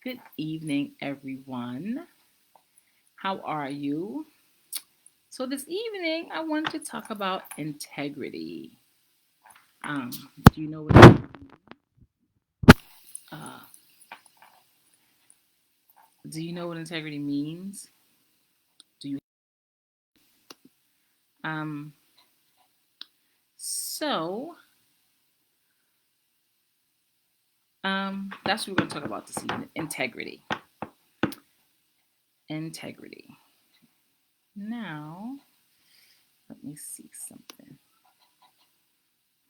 Good evening, everyone. How are you? So, this evening, I wanted to talk about integrity. Um, do you know what? Uh, do you know what integrity means? Do you? Um, so, that's what we're going to talk about this evening. Integrity. Integrity. Now, let me see something.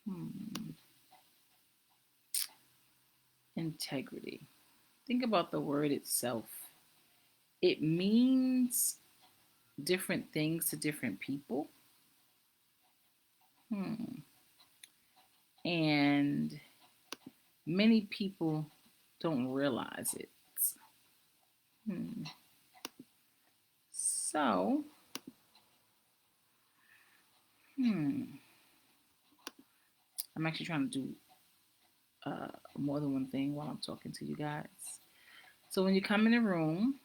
Hmm. Integrity. Think about the word itself. It means different things to different people. Hmm. And many people don't realize it. Hmm. So, hmm. I'm actually trying to do more than one thing while I'm talking to you guys. So, when you come in the room,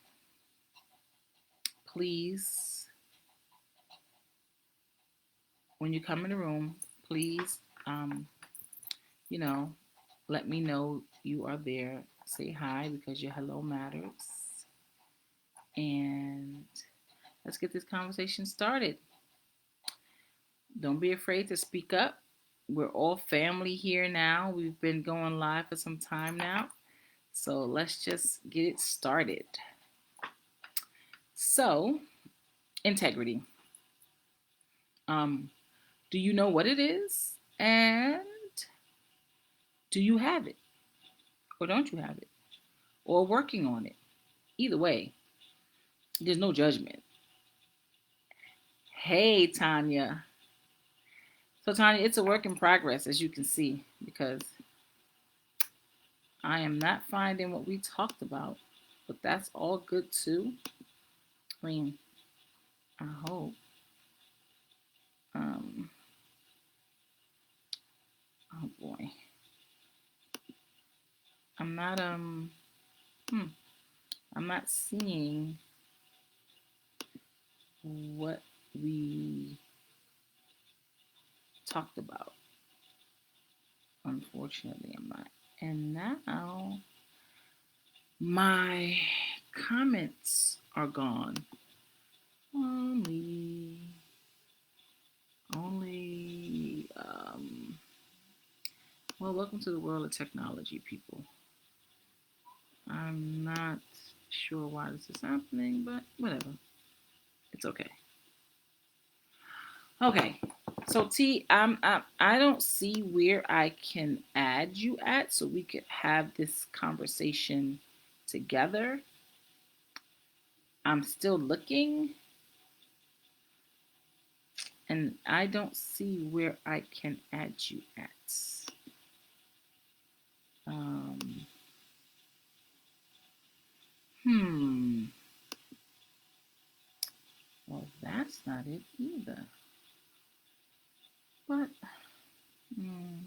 please, when you come in the room, please, um, you know, let me know you are there. Say hi because your hello matters. And let's get this conversation started. Don't be afraid to speak up. We're all family here now. We've been going live for some time now. So let's just get it started. So, integrity. Um, do you know what it is? And do you have it? Or don't you have it? Or working on it? Either way, there's no judgment. Hey, Tanya. So, Tanya, it's a work in progress, as you can see, because I am not finding what we talked about. But that's all good too. I mean, I hope. Um, oh boy, I'm not hmm, I'm not seeing what we talked about. Unfortunately, I'm not. And now my comments are gone. Only, only. Well, welcome to the world of technology, people. I'm not sure why this is happening, but whatever. It's okay. Okay. So T, I don't see where I can add you at so we could have this conversation together. I'm still looking and I don't see where I can add you at. Um, hmm. Well, that's not it either. But, mm,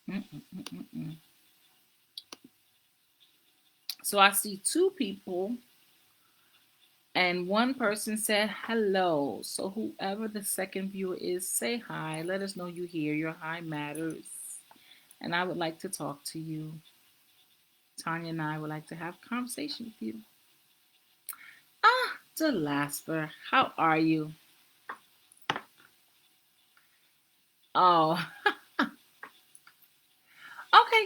mm, mm, mm, mm, mm. So I see two people and one person said hello. So whoever the second viewer is, say hi. Let us know you here. Your hi matters. And I would like to talk to you. Tanya and I would like to have a conversation with you. Ah, Delasper, how are you? Oh, okay,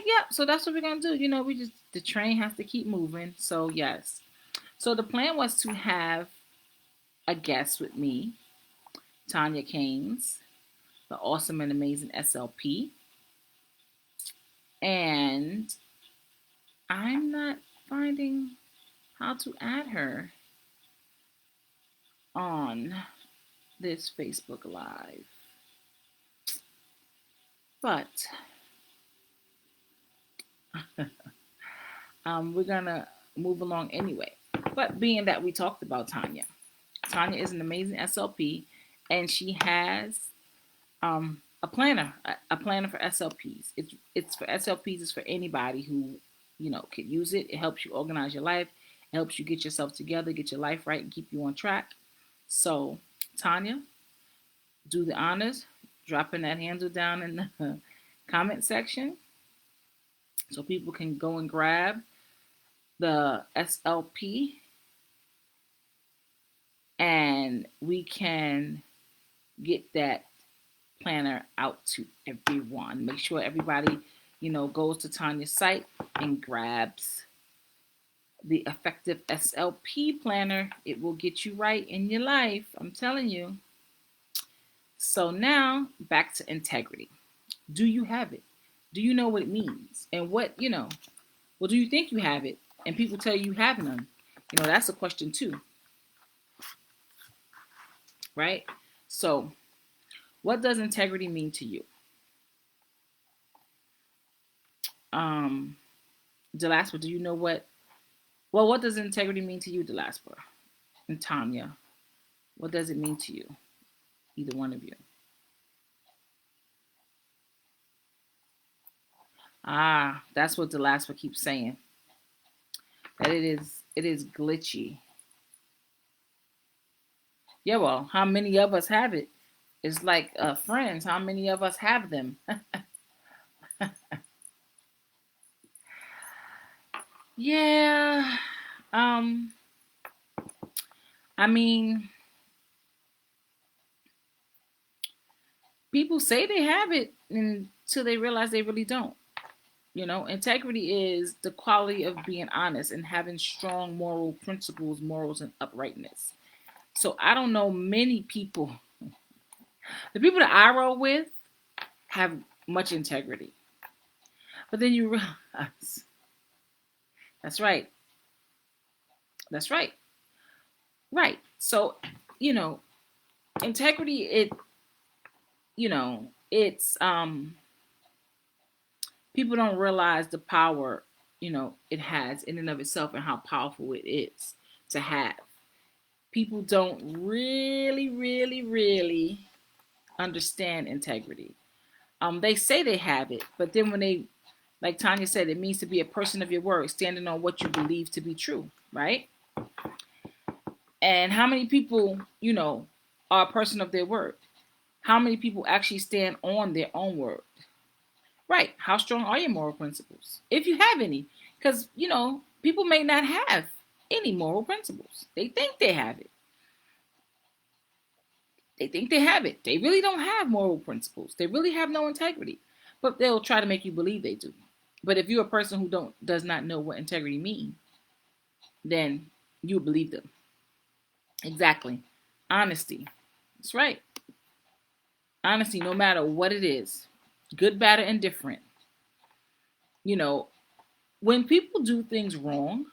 yeah. So that's what we're gonna do. We just the train has to keep moving. So yes. So the plan was to have a guest with me, Tanya Keynes, the awesome and amazing SLP. And I'm not finding how to add her on this Facebook Live. But we're going to move along anyway. But being that we talked about Tanya, Tanya is an amazing SLP and she has a planner for SLPs. It's for SLPs, it's for anybody who could use it. It helps you organize your life. It helps you get yourself together, get your life right, and keep you on track. So, Tanya, do the honors, dropping that handle down in the comment section so people can go and grab the SLP and we can get that planner out to everyone. Make sure everybody, goes to Tanya's site and grabs the effective SLP planner. It will get you right in your life. I'm telling you. So now back to integrity. Do you have it? Do you know what it means? And well, do you think you have it? And people tell you have none. That's a question too. Right? So, what does integrity mean to you? Delaspa, do you know what? Well, what does integrity mean to you, Delaspa? And Tanya, what does it mean to you? Either one of you. That's what Delaspa keeps saying. That it is glitchy. Yeah, well, how many of us have it? It's like friends. How many of us have them? Yeah. I mean, people say they have it until they realize they really don't. Integrity is the quality of being honest and having strong moral principles, morals, and uprightness. So I don't know many people. The people that I roll with have much integrity. But then you realize that's right. That's right. Right. So, integrity, it's people don't realize the power, it has in and of itself and how powerful it is to have. People don't really, really, really understand integrity. They say they have it, but then when they, like Tanya said, it means to be a person of your word, standing on what you believe to be true, right? And how many people, are a person of their word? How many people actually stand on their own word? Right. How strong are your moral principles? If you have any. Because, people may not have any moral principles. They think they have it. They think they have it. They really don't have moral principles. They really have no integrity. But they'll try to make you believe they do. But if you're a person who does not know what integrity means, then you believe them. Exactly. Honesty. That's right. Honesty, no matter what it is, good, bad, or indifferent. When people do things wrong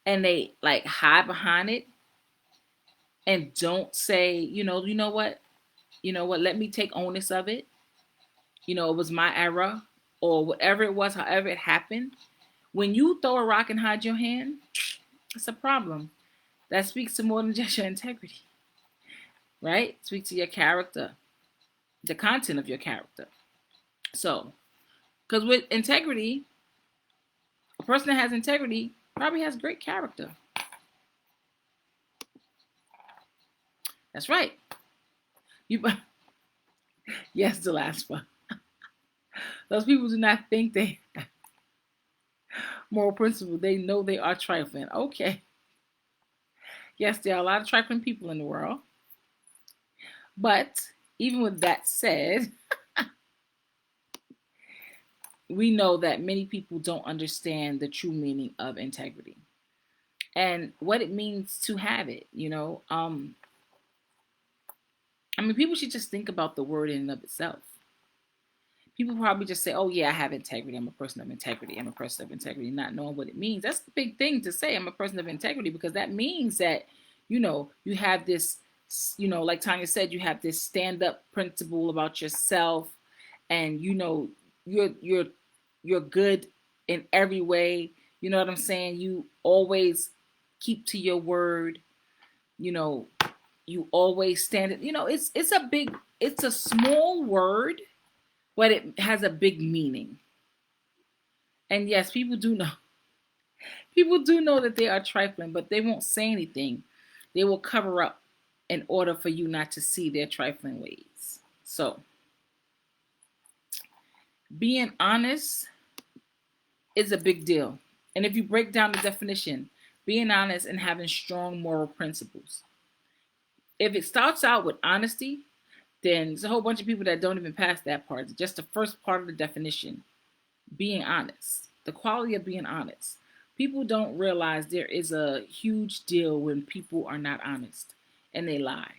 and they like hide behind it and don't say, let me take onus of it. It was my error or whatever it was, however it happened. When you throw a rock and hide your hand, it's a problem. That speaks to more than just your integrity, right? Speaks to your character, the content of your character. So, because with integrity, a person that has integrity probably has great character. That's right. Yes, the last one. Those people do not think they have moral principle. They know they are trifling. Okay. Yes, there are a lot of trifling people in the world. But even with that said, we know that many people don't understand the true meaning of integrity and what it means to have it. People should just think about the word in and of itself. People probably just say, oh, yeah, I have integrity. I'm a person of integrity. I'm a person of integrity, not knowing what it means. That's the big thing to say. I'm a person of integrity, because that means that, you have this, like Tanya said, you have this stand-up principle about yourself, and, you're good in every way. You know what I'm saying? You always keep to your word. You always stand it. It's a small word, but it has a big meaning. And yes, people do know. People do know that they are trifling, but they won't say anything. They will cover up in order for you not to see their trifling ways. So, being honest is a big deal. And if you break down the definition, being honest and having strong moral principles. If it starts out with honesty, then there's a whole bunch of people that don't even pass that part. Just the first part of the definition, being honest, the quality of being honest. People don't realize there is a huge deal when people are not honest and they lie.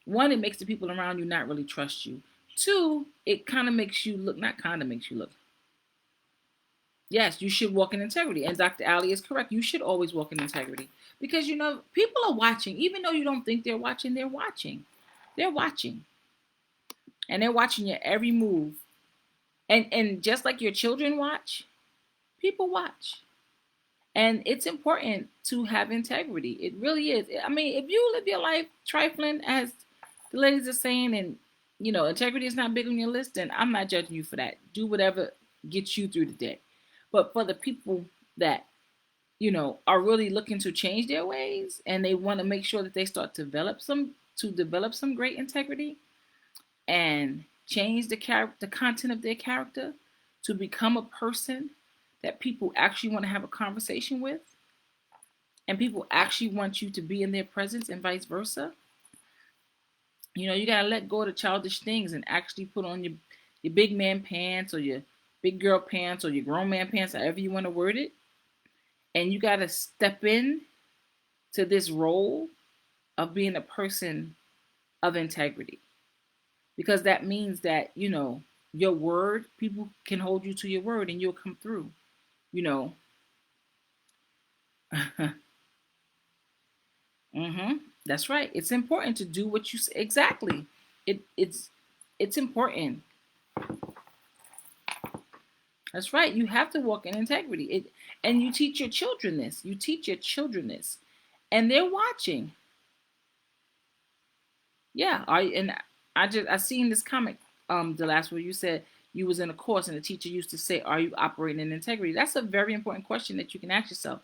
One, it makes the people around you not really trust you. Two, it kind of makes you look, not kind of makes you look. Yes, you should walk in integrity. And Dr. Ali is correct. You should always walk in integrity because, people are watching. Even though you don't think they're watching, they're watching. They're watching. And they're watching your every move. And just like your children watch, people watch. And it's important to have integrity. It really is. I mean, if you live your life trifling, as the ladies are saying, and integrity is not big on your list, then I'm not judging you for that. Do whatever gets you through the day. But for the people that, are really looking to change their ways and they want to make sure that they start to develop some great integrity and change the content of their character to become a person that people actually want to have a conversation with and people actually want you to be in their presence and vice versa. You got to let go of the childish things and actually put on your big man pants or your big girl pants or your grown man pants, however you want to word it. And you got to step in to this role of being a person of integrity. Because that means that, your word, people can hold you to your word and you'll come through, mm-hmm. That's right. It's important to do what you say. Exactly. It's important. That's right. You have to walk in integrity. And you teach your children this. You teach your children this. And they're watching. Yeah. I seen this comment the last where you said you was in a course and the teacher used to say, are you operating in integrity? That's a very important question that you can ask yourself.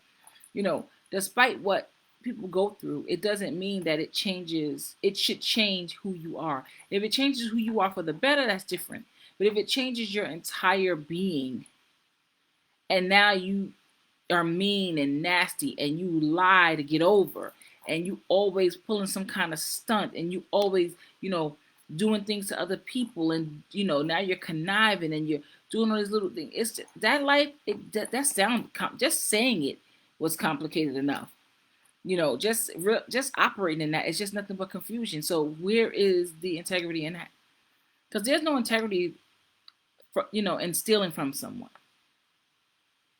Despite what people go through, it doesn't mean that it should change who you are. If it changes who you are for the better, that's different. But if it changes your entire being and now you are mean and nasty and you lie to get over and you always pulling some kind of stunt and you always, doing things to other people and, now you're conniving and you're doing all these little things. It's just, that life, that sound, just saying it was complicated enough. Just operating in that, it's just nothing but confusion. So where is the integrity in that? Because there's no integrity in stealing from someone.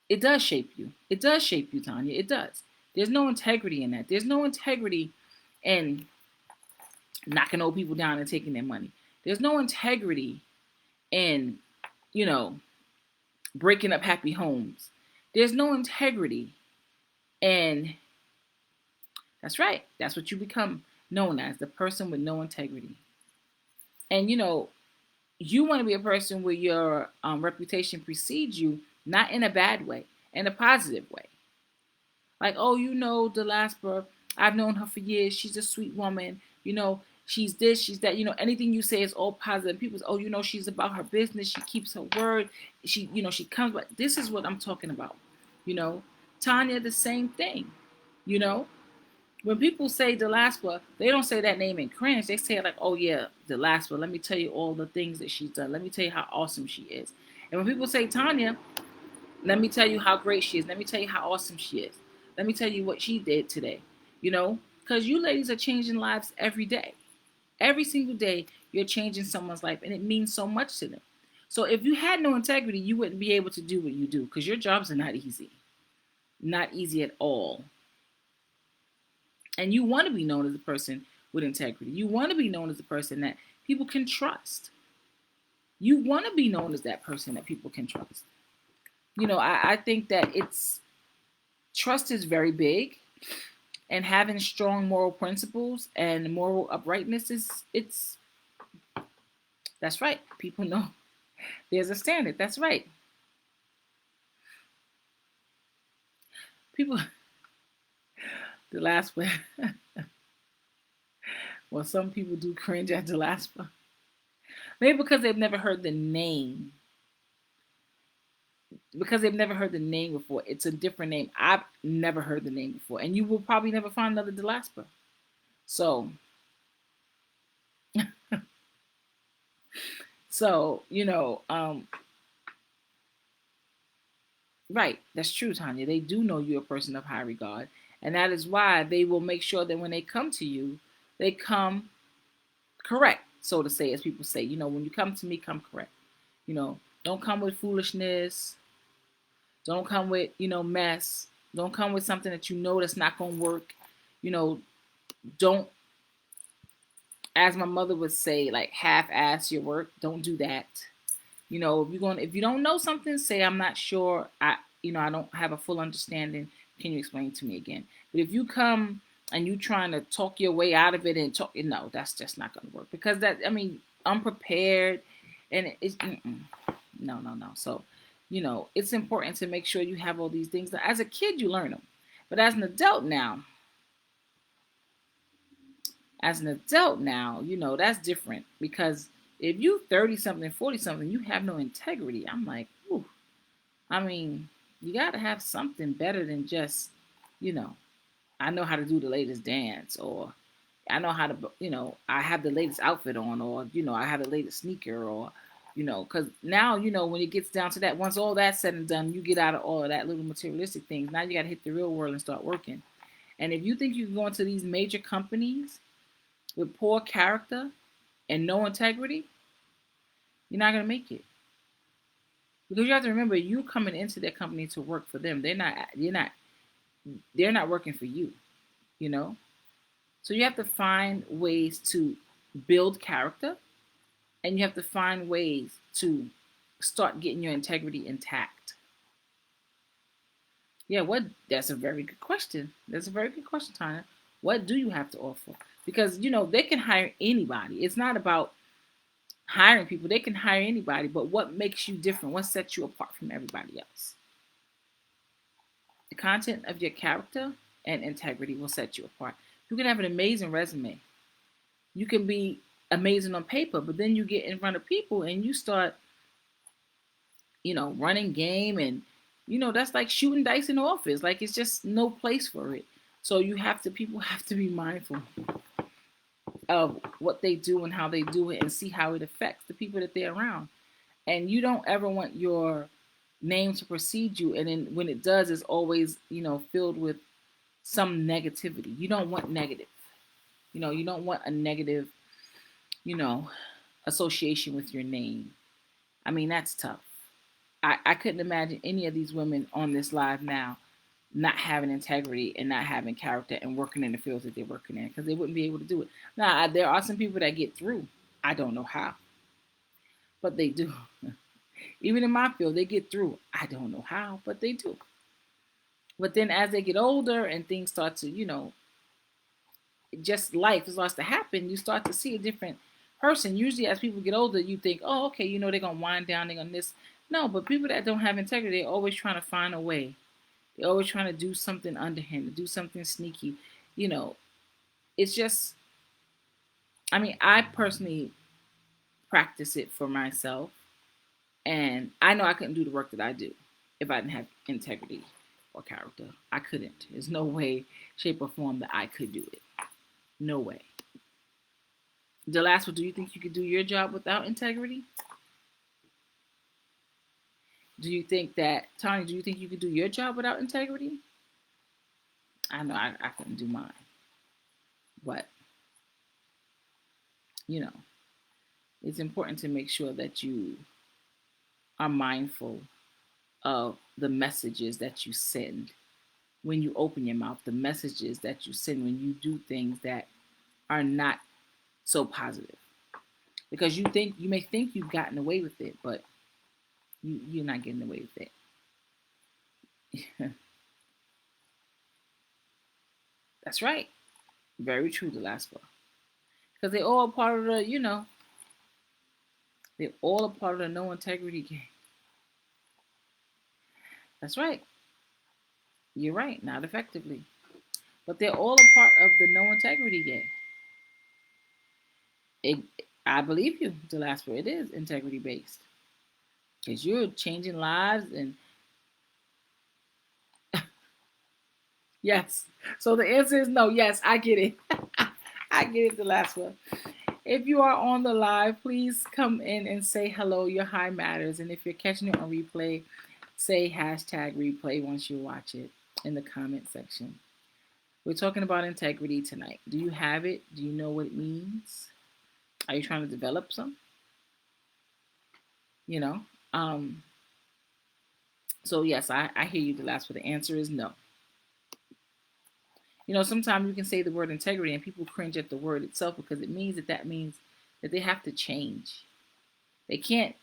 It does shape you. It does shape you, Tanya. It does. There's no integrity in that. There's no integrity in knocking old people down and taking their money. There's no integrity in, breaking up happy homes. There's no integrity in, that's right. That's what you become known as, the person with no integrity. And, you want to be a person where your reputation precedes you, not in a bad way, in a positive way. Like, oh, Delasper, I've known her for years. She's a sweet woman. She's this, she's that. Anything you say is all positive. People say, oh, she's about her business. She keeps her word. She comes back. This is what I'm talking about. Tanya, the same thing. When people say Delaspa, they don't say that name in cringe. They say like, oh yeah, Delaspa, let me tell you all the things that she's done. Let me tell you how awesome she is. And when people say Tanya, let me tell you how great she is. Let me tell you how awesome she is. Let me tell you what she did today. Because you ladies are changing lives every day. Every single day, you're changing someone's life, and it means so much to them. So if you had no integrity, you wouldn't be able to do what you do because your jobs are not easy. Not easy at all. And you want to be known as a person with integrity. You want to be known as a person that people can trust. You want to be known as that person that people can trust. I think that trust is very big, and having strong moral principles and moral uprightness that's right. People know there's a standard. That's right. People, the last one. Well, some people do cringe at Delaspa. Maybe because they've never heard the name. Because they've never heard the name before. It's a different name. I've never heard the name before. And you will probably never find another Delaspa. So, right. That's true, Tanya. They do know you're a person of high regard. And that is why they will make sure that when they come to you, they come correct, so to say, as people say. When you come to me, come correct. Don't come with foolishness. Don't come with, mess. Don't come with something that that's not going to work. Don't, as my mother would say, like half-ass your work. Don't do that. If you don't know something, say I'm not sure. I don't have a full understanding. Can you explain to me again? But if you come and you trying to talk your way out of it and talk, no, that's just not going to work because unprepared and it's no. So, it's important to make sure you have all these things. As a kid, you learn them, but as an adult now, that's different because if you 30 something, 40 something, you have no integrity. I'm like, ooh. You got to have something better than just, I know how to do the latest dance, or I know how to, I have the latest outfit on, or, I have the latest sneaker, or, because now, when it gets down to that, once all that's said and done, you get out of all of that little materialistic things. Now you got to hit the real world and start working. And if you think you can go into these major companies with poor character and no integrity, you're not going to make it. Because you have to remember, you coming into their company to work for them. They're not working for you, So you have to find ways to build character, and you have to find ways to start getting your integrity intact. Yeah, that's a very good question. That's a very good question, Tanya. What do you have to offer? Because, they can hire anybody. It's not about hiring people. They can hire anybody, but what makes you different? What sets you apart from everybody else? The content of your character and integrity will set you apart. You can have an amazing resume. You can be amazing on paper, but then you get in front of people and you start, running game, and that's like shooting dice in the office. Like, it's just no place for it. So people have to be mindful of what they do and how they do it, and see how it affects the people that they're around. And you don't ever want your name to precede you, and then when it does, it's always filled with some negativity. You don't want negative. You don't want a negative, association with your name. That's tough. I couldn't imagine any of these women on this live now not having integrity and not having character and working in the fields that they're working in, because they wouldn't be able to do it. Now, there are some people that get through. I don't know how, but they do. Even in my field, they get through. I don't know how, but they do. But then as they get older and things start to, just life starts to happen, you start to see a different person. Usually as people get older, you think, oh, okay, they're going to wind down, they're going to this. No, but people that don't have integrity, they're always trying to find a way. They're always trying to do something underhanded, do something sneaky. It's just, I personally practice it for myself. And I know I couldn't do the work that I do if I didn't have integrity or character. I couldn't. There's no way, shape, or form that I could do it. No way. The last one, do you think you could do your job without integrity? Do you think that, Tony, do you think you could do your job without integrity? I know I couldn't do mine. But, it's important to make sure that you are mindful of the messages that you send when you open your mouth, the messages that you send when you do things that are not so positive. Because you may think you've gotten away with it, but you're not getting away with it. That's right. Very true, the last one. Because they're all part of the, they're all a part of the no integrity game. That's right. You're right, not effectively. But they're all a part of the no integrity game. It, I believe you, Delasper. It is integrity based because you're changing lives. And yes, so the answer is no. Yes, I get it. I get it, Delasper. If you are on the live, please come in and say hello. Your hi matters. And if you're catching it on replay, say hashtag replay once you watch it in the comment section. We're talking about integrity tonight. Do you have it? Do you know what it means? Are you trying to develop some? You know? Um, so yes, I hear you, the last one. The answer is no. Sometimes you can say the word integrity and people cringe at the word itself because that means that they have to change. They can't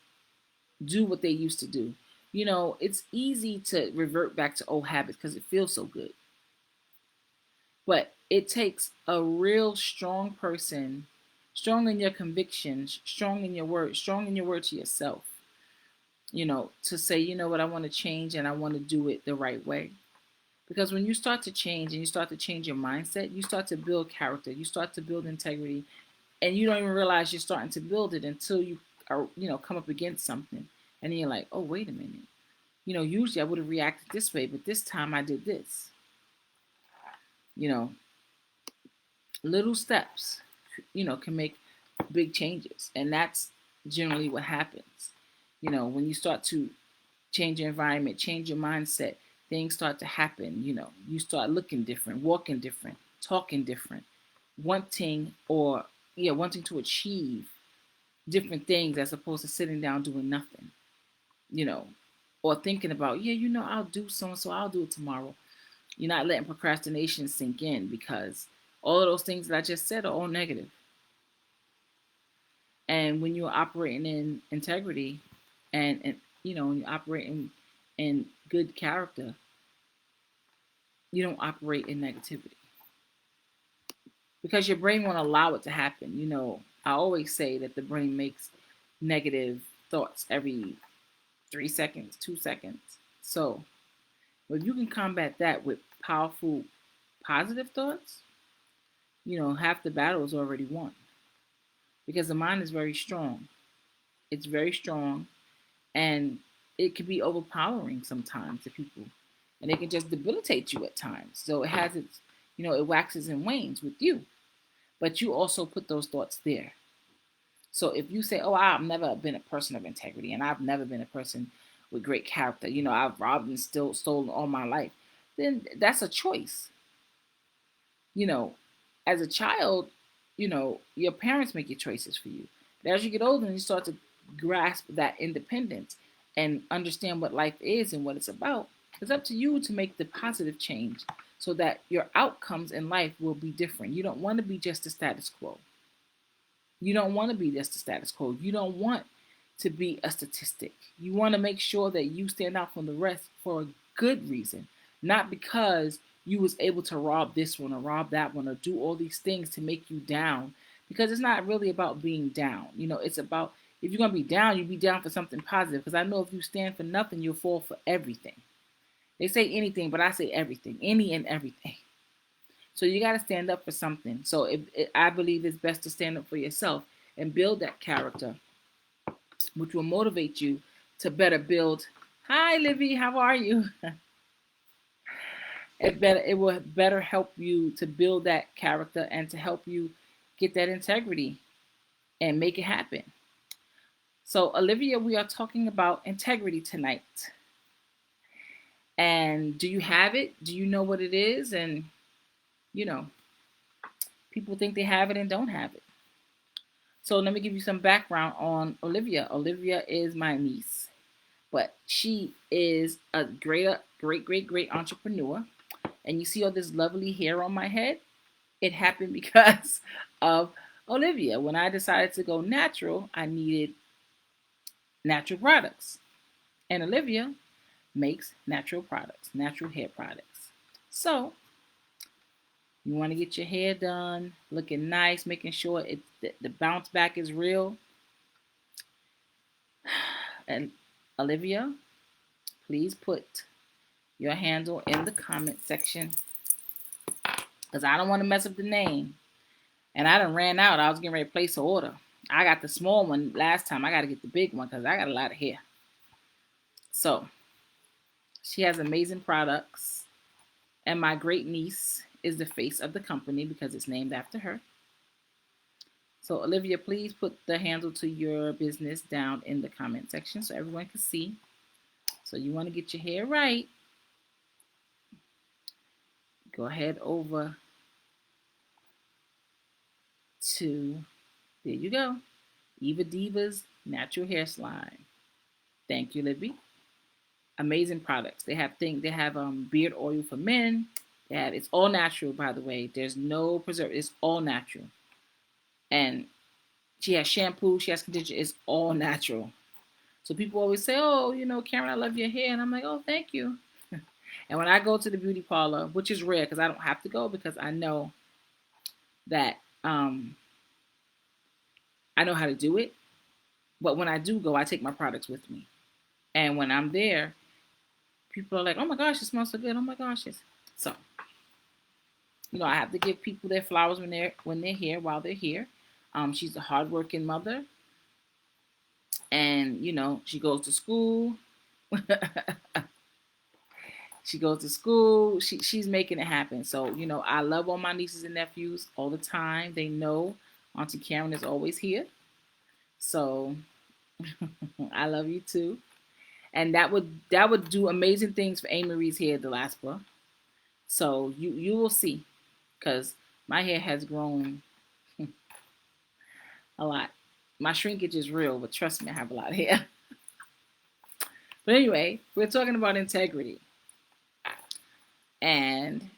do what they used to do. It's easy to revert back to old habits because it feels so good. But it takes a real strong person, strong in your convictions, strong in your word, strong in your word to yourself, to say, you know what, I want to change and I want to do it the right way. Because when you start to change and you start to change your mindset, you start to build character, you start to build integrity, and you don't even realize you're starting to build it until you are, come up against something. And then you're like, oh, wait a minute. Usually I would have reacted this way, but this time I did this. You know, little steps, can make big changes. And that's generally what happens. When you start to change your environment, change your mindset, things start to happen. You start looking different, walking different, talking different, wanting to achieve different things as opposed to sitting down doing nothing, you know, or thinking about, I'll do so and so, I'll do it tomorrow. You're not letting procrastination sink in because all of those things that I just said are all negative. And when you're operating in integrity and when you're operating in good character, you don't operate in negativity because your brain won't allow it to happen. I always say that the brain makes negative thoughts every 3 seconds, 2 seconds. So if you can combat that with powerful, positive thoughts, half the battle is already won because the mind is very strong. It's very strong and it can be overpowering sometimes to people and it can just debilitate you at times. So it has its, it waxes and wanes with you, but you also put those thoughts there. So if you say, oh, I've never been a person of integrity and I've never been a person with great character, I've robbed and still stolen all my life, then that's a choice. you know, as a child, your parents make your choices for you. But as you get older and you start to grasp that independence and understand what life is and what it's about, it's up to you to make the positive change so that your outcomes in life will be different. You don't want to be just the status quo. You don't want to be just the status quo. You don't want to be a statistic. You want to make sure that you stand out from the rest for a good reason, not because you was able to rob this one or rob that one or do all these things to make you down. Because it's not really about being down. It's about if you're gonna be down, you be down for something positive. Because I know if you stand for nothing, you'll fall for everything. They say anything, but I say everything, any and everything. So you got to stand up for something. So I believe it's best to stand up for yourself and build that character, which will motivate you to better build. Hi, Livy, how are you? It will better help you to build that character and to help you get that integrity and make it happen. So, Olivia, we are talking about integrity tonight. And do you have it? Do you know what it is? And, you know, people think they have it and don't have it. So let me give you some background on Olivia. Olivia is my niece, but she is a great entrepreneur. And you see all this lovely hair on my head? It happened because of Olivia. When I decided to go natural, I needed natural products. And Olivia makes natural products, natural hair products. So you want to get your hair done, looking nice, making sure the bounce back is real. And Olivia, please put your handle in the comment section because I don't want to mess up the name. And I done ran out. I was getting ready to place an order. I got the small one last time. I got to get the big one because I got a lot of hair. So she has amazing products. And my great niece is the face of the company because it's named after her. So Olivia, please put the handle to your business down in the comment section so everyone can see. So you want to get your hair right, go ahead over to, there you go, Eva Diva's Natural Hair Slime. Thank you, Libby. Amazing products. They have beard oil for men. It's all natural, by the way. There's no preservative. It's all natural. And she has shampoo. She has conditioner. It's all natural. So people always say, "Oh, Karen, I love your hair," and I'm like, "Oh, thank you." And when I go to the beauty parlor, which is rare because I don't have to go because I know that I know how to do it. But when I do go, I take my products with me. And when I'm there, people are like, "Oh my gosh, it smells so good. Oh my gosh." So, I have to give people their flowers when they're here while they're here. She's a hardworking mother. And, she goes to school. She goes to school. She's making it happen. So, I love all my nieces and nephews all the time. They know Auntie Karen is always here. So I love you too. And that would do amazing things for A. Marie's hair, Delaspa. So you will see, because my hair has grown a lot. My shrinkage is real, but trust me, I have a lot of hair. But anyway, we're talking about integrity. And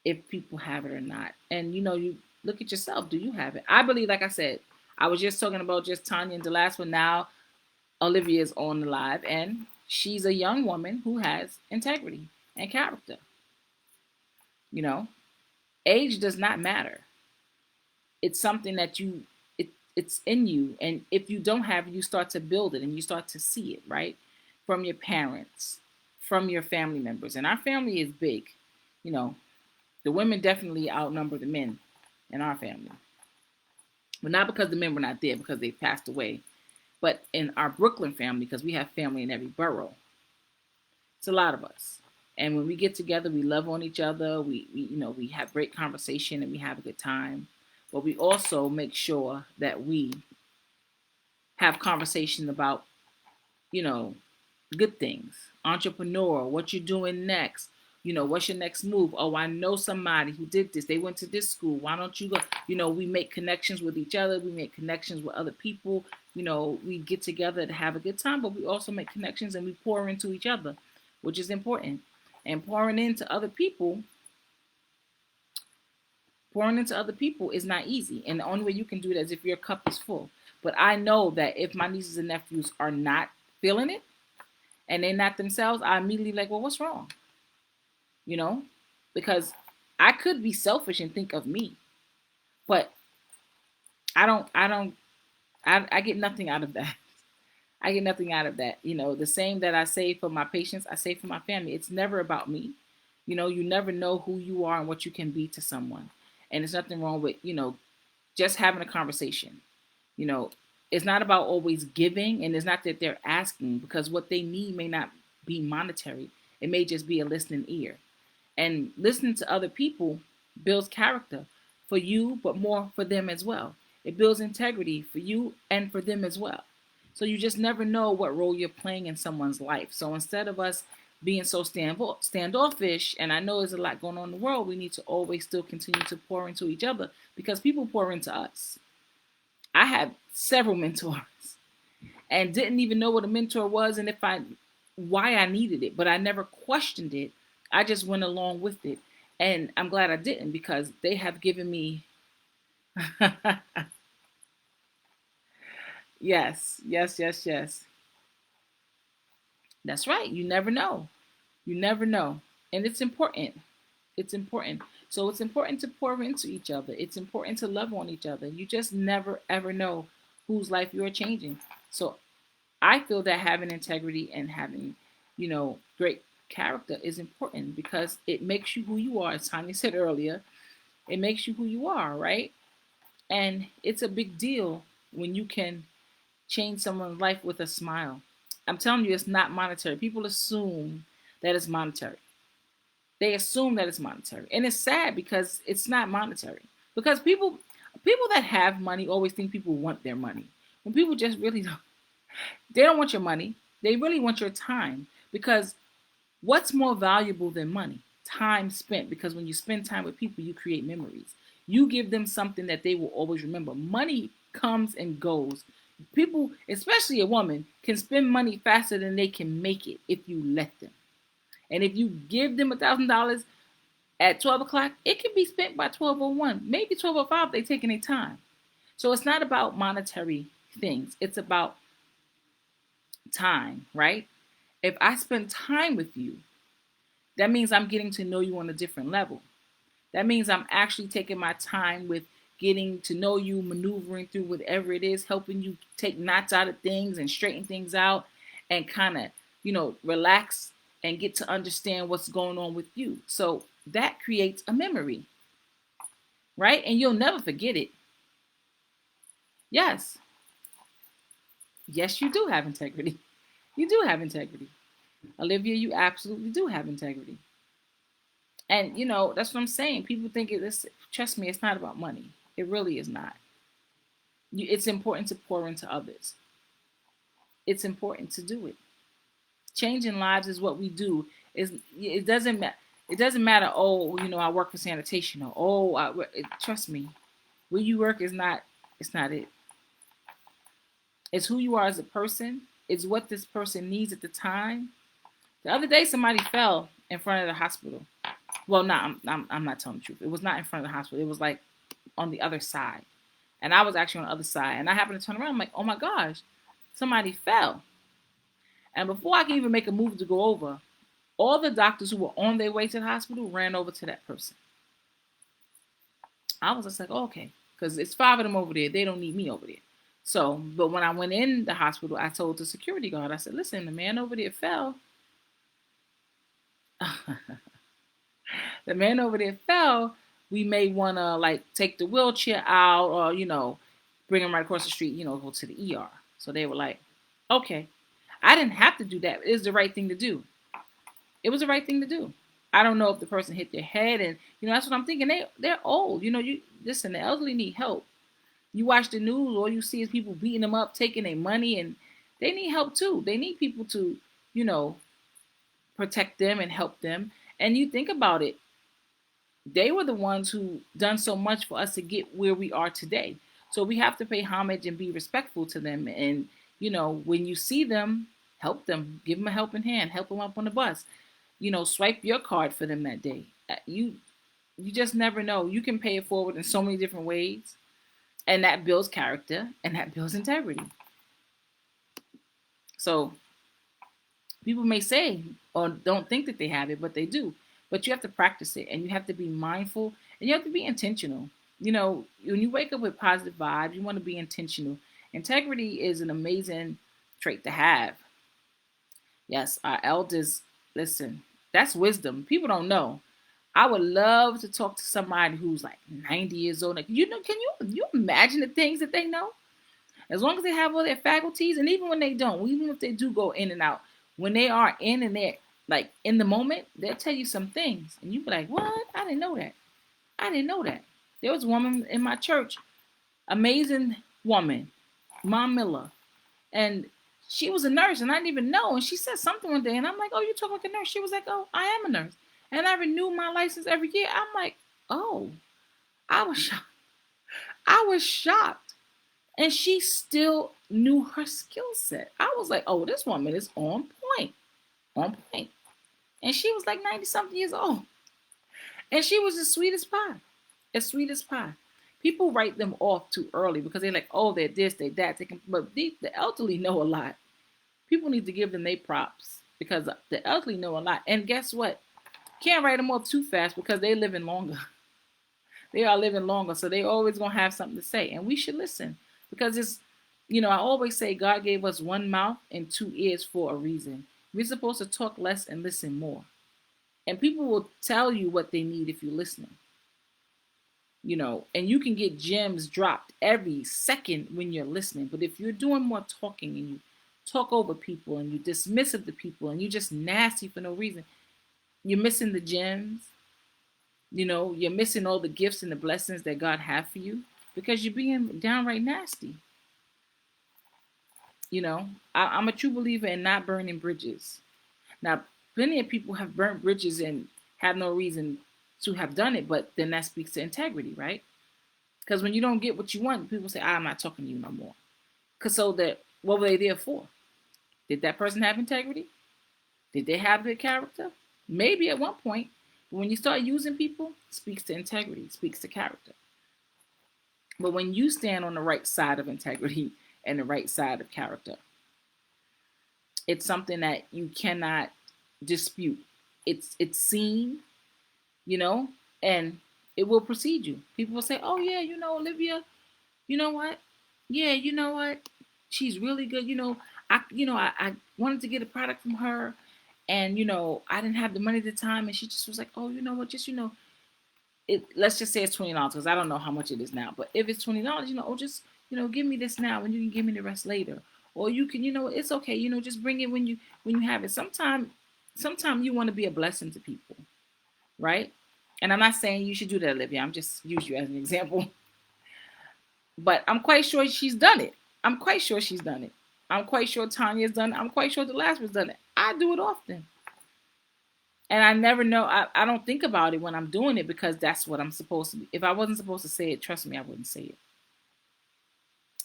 if people have it or not. And you look at yourself. Do you have it? I believe, like I said, I was just talking about just Tanya and Delaspa. Now Olivia is on the live, and she's a young woman who has integrity and character. Age does not matter. It's something that it's in you, and if you don't have it, you start to build it and you start to see it, right? From your parents, from your family members. And our family is big. The women definitely outnumber the men in our family. But not because the men were not there, because they passed away. But in our Brooklyn family, because we have family in every borough, it's a lot of us. And when we get together, we love on each other. We have great conversation and we have a good time. But we also make sure that we have conversation about, good things. Entrepreneur, what you're doing next. What's your next move? Oh, I know somebody who did this. They went to this school. Why don't you go? We make connections with each other. We make connections with other people. We get together to have a good time, but we also make connections and we pour into each other, which is important. And pouring into other people is not easy. And the only way you can do it is if your cup is full. But I know that if my nieces and nephews are not feeling it and they're not themselves, I immediately like, well, what's wrong? Because I could be selfish and think of me, but I get nothing out of that. I get nothing out of that. The same that I say for my patients, I say for my family. It's never about me. You never know who you are and what you can be to someone. And there's nothing wrong with, just having a conversation. It's not about always giving, and it's not that they're asking, because what they need may not be monetary. It may just be a listening ear. And listening to other people builds character for you, but more for them as well. It builds integrity for you and for them as well. So you just never know what role you're playing in someone's life. So instead of us being so standoffish, and I know there's a lot going on in the world, we need to always still continue to pour into each other, because people pour into us. I had several mentors and didn't even know what a mentor was and why I needed it, but I never questioned it. I just went along with it. And I'm glad I didn't, because they have given me yes. That's right. You never know. You never know. And it's important. It's important. So it's important to pour into each other. It's important to love on each other. You just never, ever know whose life you're changing. So I feel that having integrity and having, great character is important because it makes you who you are. As Tanya said earlier, it makes you who you are, right? And it's a big deal when you can change someone's life with a smile. I'm telling you, it's not monetary. People assume that it's monetary. They assume that it's monetary. And it's sad because it's not monetary. Because people that have money always think people want their money. When people just really don't, they don't want your money. They really want your time. Because what's more valuable than money? Time spent. Because when you spend time with people, you create memories. You give them something that they will always remember. Money comes and goes. People, especially a woman, can spend money faster than they can make it if you let them. And if you give them $1,000 at 12 o'clock, it can be spent by 12:01, maybe 12:05. They're taking their time. So it's not about monetary things. It's about time, right? If I spend time with you, that means I'm getting to know you on a different level. That means I'm actually taking my time with getting to know you, maneuvering through whatever it is, helping you take knots out of things and straighten things out and kind of, relax and get to understand what's going on with you. So that creates a memory, right? And you'll never forget it. Yes. Yes, you do have integrity. You do have integrity. Olivia, you absolutely do have integrity. And that's what I'm saying. People think it's, trust me, it's not about money. It really is not. It's important to pour into others. It's important to do it. Changing lives is what we do. It doesn't matter. It doesn't matter. Oh, I work for sanitation, or trust me, where you work is not. It's not it. It's who you are as a person. It's what this person needs at the time. The other day, somebody fell in front of the hospital. Well, no, I'm not telling the truth. It was not in front of the hospital. It was like on the other side. And I was actually on the other side. And I happened to turn around. I'm like, oh my gosh, somebody fell. And before I can even make a move to go over, all the doctors who were on their way to the hospital ran over to that person. I was just like, oh, okay, because it's 5 of them over there. They don't need me over there. So, but when I went in the hospital, I told the security guard, I said, listen, the man over there fell. The man over there fell. We may want to take the wheelchair out or, bring him right across the street, go to the ER. So they were like, okay. I didn't have to do that. It was the right thing to do. It was the right thing to do. I don't know if the person hit their head, and that's what I'm thinking. They're old. You listen. The elderly need help. You watch the news, all you see is people beating them up, taking their money, and they need help too. They need people to, protect them and help them. And you think about it, they were the ones who done so much for us to get where we are today. So we have to pay homage and be respectful to them. And when you see them, help them, give them a helping hand, help them up on the bus. Swipe your card for them that day. You just never know. You can pay it forward in so many different ways, and that builds character and that builds integrity. So people may say or don't think that they have it, but they do. But you have to practice it, and you have to be mindful, and you have to be intentional. When you wake up with positive vibes, you want to be intentional. Integrity is an amazing trait to have. Yes, our elders, listen, that's wisdom. People don't know. I would love to talk to somebody who's like 90 years old. Can you imagine the things that they know? As long as they have all their faculties, and even when they don't, even if they do go in and out, when they are in and they're like in the moment, they'll tell you some things. And you be like, what? I didn't know that. I didn't know that. There was a woman in my church, amazing woman, Mom Miller. And she was a nurse, and I didn't even know. And she said something one day, and I'm like, oh, you talk like a nurse. She was like, oh, I am a nurse. And I renew my license every year. I'm like, oh, I was shocked. I was shocked. And she still knew her skill set. I was like, oh, this woman is on point. On point. And she was like 90-something years old. And she was as sweet as pie. As sweet as pie. People write them off too early because they're like, oh, they're this, they're that. But the elderly know a lot. People need to give them their props because the elderly know a lot. And guess what? Can't write them off too fast because they're living longer. They are living longer, so they always going to have something to say. And we should listen because it's, I always say God gave us one mouth and 2 ears for a reason. We're supposed to talk less and listen more. And people will tell you what they need if you're listening. And you can get gems dropped every second when you're listening. But if you're doing more talking and you talk over people and you dismissive the people and you're just nasty for no reason, you're missing the gems. You're missing all the gifts and the blessings that God have for you because you're being downright nasty. I'm a true believer in not burning bridges. Now, plenty of people have burnt bridges and have no reason to have done it, but then that speaks to integrity, right? Because when you don't get what you want, people say, I'm not talking to you no more. Because what were they there for? Did that person have integrity? Did they have good character? Maybe at one point. But when you start using people, it speaks to integrity, it speaks to character. But when you stand on the right side of integrity and the right side of character, it's something that you cannot dispute. It's seen, and it will precede you. People will say, oh yeah, Olivia, you know what? Yeah, you know what? She's really good. I wanted to get a product from her and I didn't have the money at the time, and she just was like, oh, you know what, just let's just say it's $20 because I don't know how much it is now. But if it's $20, just give me this now and you can give me the rest later. Or you can, it's okay, just bring it when you have it. Sometimes you want to be a blessing to people, right? And I'm not saying you should do that, Olivia. I'm just use you as an example. But I'm quite sure she's done it. I'm quite sure she's done it. I'm quite sure Tanya's done it. I'm quite sure the last one's done it. I do it often. And I never know. I don't think about it when I'm doing it because that's what I'm supposed to be. If I wasn't supposed to say it, trust me, I wouldn't say it.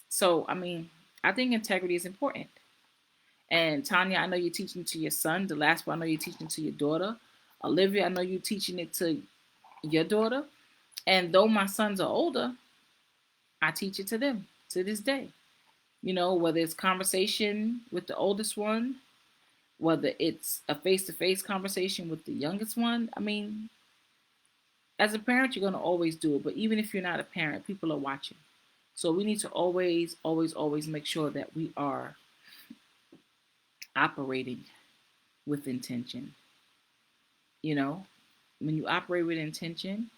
So, I think integrity is important. And Tanya, I know you're teaching it to your son. The last one, I know you're teaching it to your daughter. Olivia, I know you're teaching it to your daughter. And though my sons are older, I teach it to them to this day. Whether it's conversation with the oldest one, whether it's a face-to-face conversation with the youngest one. As a parent, you're going to always do it. But even if you're not a parent, people are watching. So we need to always, always, always make sure that we are operating with intention. When you operate with intention,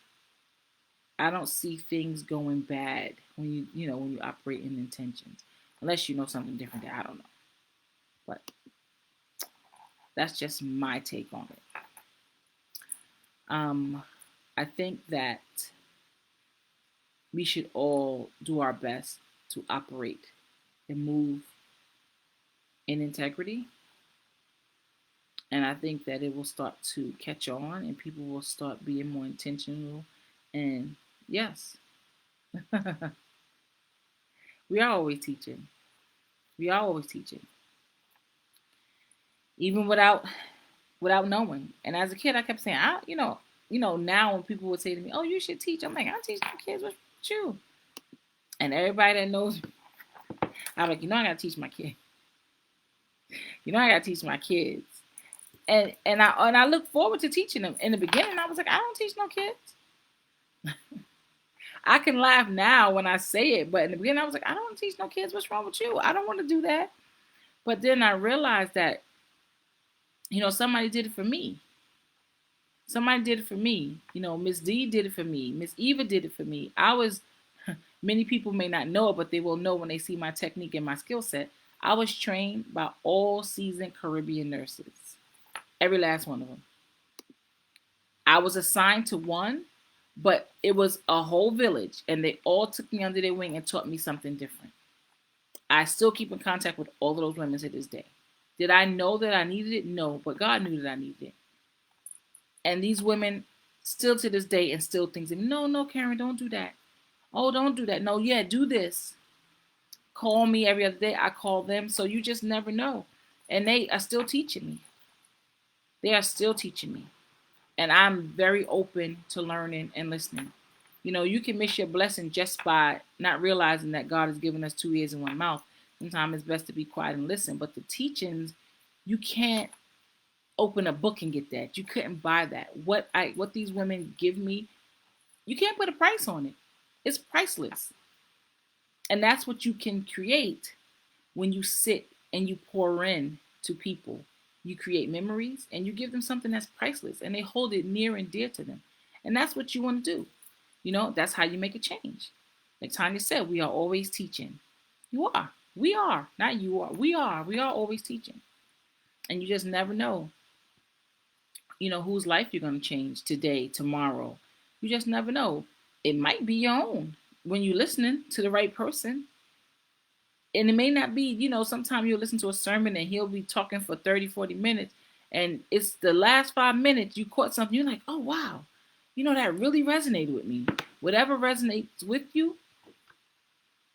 I don't see things going bad when you operate in intentions. Unless you know something different that I don't know. But that's just my take on it. I think that we should all do our best to operate and move in integrity. And I think that it will start to catch on and people will start being more intentional. And yes, we are always teaching. We are always teaching. Even without knowing. And as a kid, I kept saying, now when people would say to me, oh, you should teach. I'm like, I teach my kids. What's you? And everybody that knows me, I'm like, I got to teach my kids. I got to teach my kids. And I look forward to teaching them. In the beginning, I was like, I don't teach no kids. I can laugh now when I say it, but in the beginning, I was like, I don't teach no kids. What's wrong with you? I don't want to do that. But then I realized that, somebody did it for me. Somebody did it for me. Miss D did it for me. Miss Eva did it for me. Many people may not know it, but they will know when they see my technique and my skill set. I was trained by all seasoned Caribbean nurses. Every last one of them. I was assigned to one, but it was a whole village, and they all took me under their wing and taught me something different. I still keep in contact with all of those women to this day. Did I know that I needed it? No, but God knew that I needed it. And these women still to this day and still think, no, Karen, don't do that. Oh, don't do that. No, yeah, do this. Call me every other day. I call them. So you just never know. And they are still teaching me. They are still teaching me. And I'm very open to learning and listening. You can miss your blessing just by not realizing that God has given us 2 ears and 1 mouth. Sometimes it's best to be quiet and listen. But the teachings, you can't open a book and get that. You couldn't buy that. What these women give me, you can't put a price on it. It's priceless. And that's what you can create when you sit and you pour in to people You create memories and you give them something that's priceless and they hold it near and dear to them. And that's what you want to do. That's how you make a change. Like Tanya said, we are always teaching. You are. We are. Not you are. We are. We are always teaching. And you just never know, whose life you're going to change today, tomorrow. You just never know. It might be your own when you're listening to the right person. And it may not be, sometimes you'll listen to a sermon and he'll be talking for 30, 40 minutes. And it's the last 5 minutes you caught something. You're like, oh, wow. That really resonated with me. Whatever resonates with you,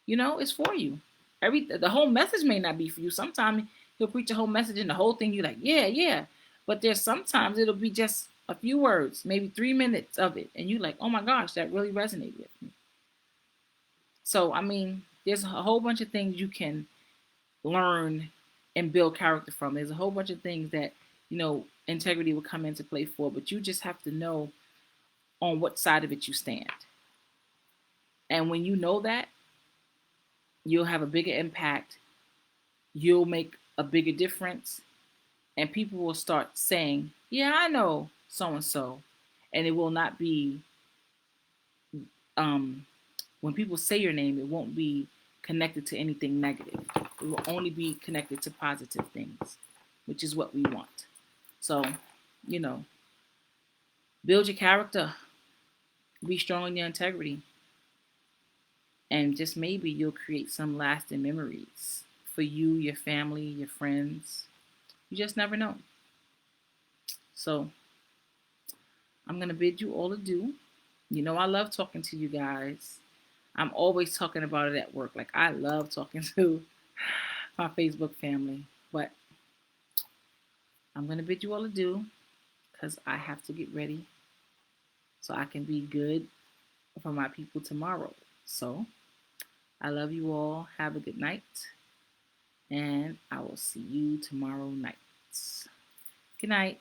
it's for you. The whole message may not be for you. Sometimes he'll preach a whole message and the whole thing you're like, yeah, yeah. But there's sometimes it'll be just a few words, maybe 3 minutes of it. And you're like, oh my gosh, that really resonated with me. So, there's a whole bunch of things you can learn and build character from. There's a whole bunch of things that, integrity will come into play for, but you just have to know on what side of it you stand. And when you know that, you'll have a bigger impact. You'll make a bigger difference. And people will start saying, yeah, I know so and so. And it will not be, when people say your name, it won't be connected to anything negative. It will only be connected to positive things, which is what we want. So, build your character, be strong in your integrity, and just maybe you'll create some lasting memories for you, your family, your friends. You just never know. So, I'm going to bid you all adieu. I love talking to you guys. I'm always talking about it at work. Like, I love talking to my Facebook family. But I'm going to bid you all adieu because I have to get ready so I can be good for my people tomorrow. So, I love you all. Have a good night. And I will see you tomorrow night. Good night.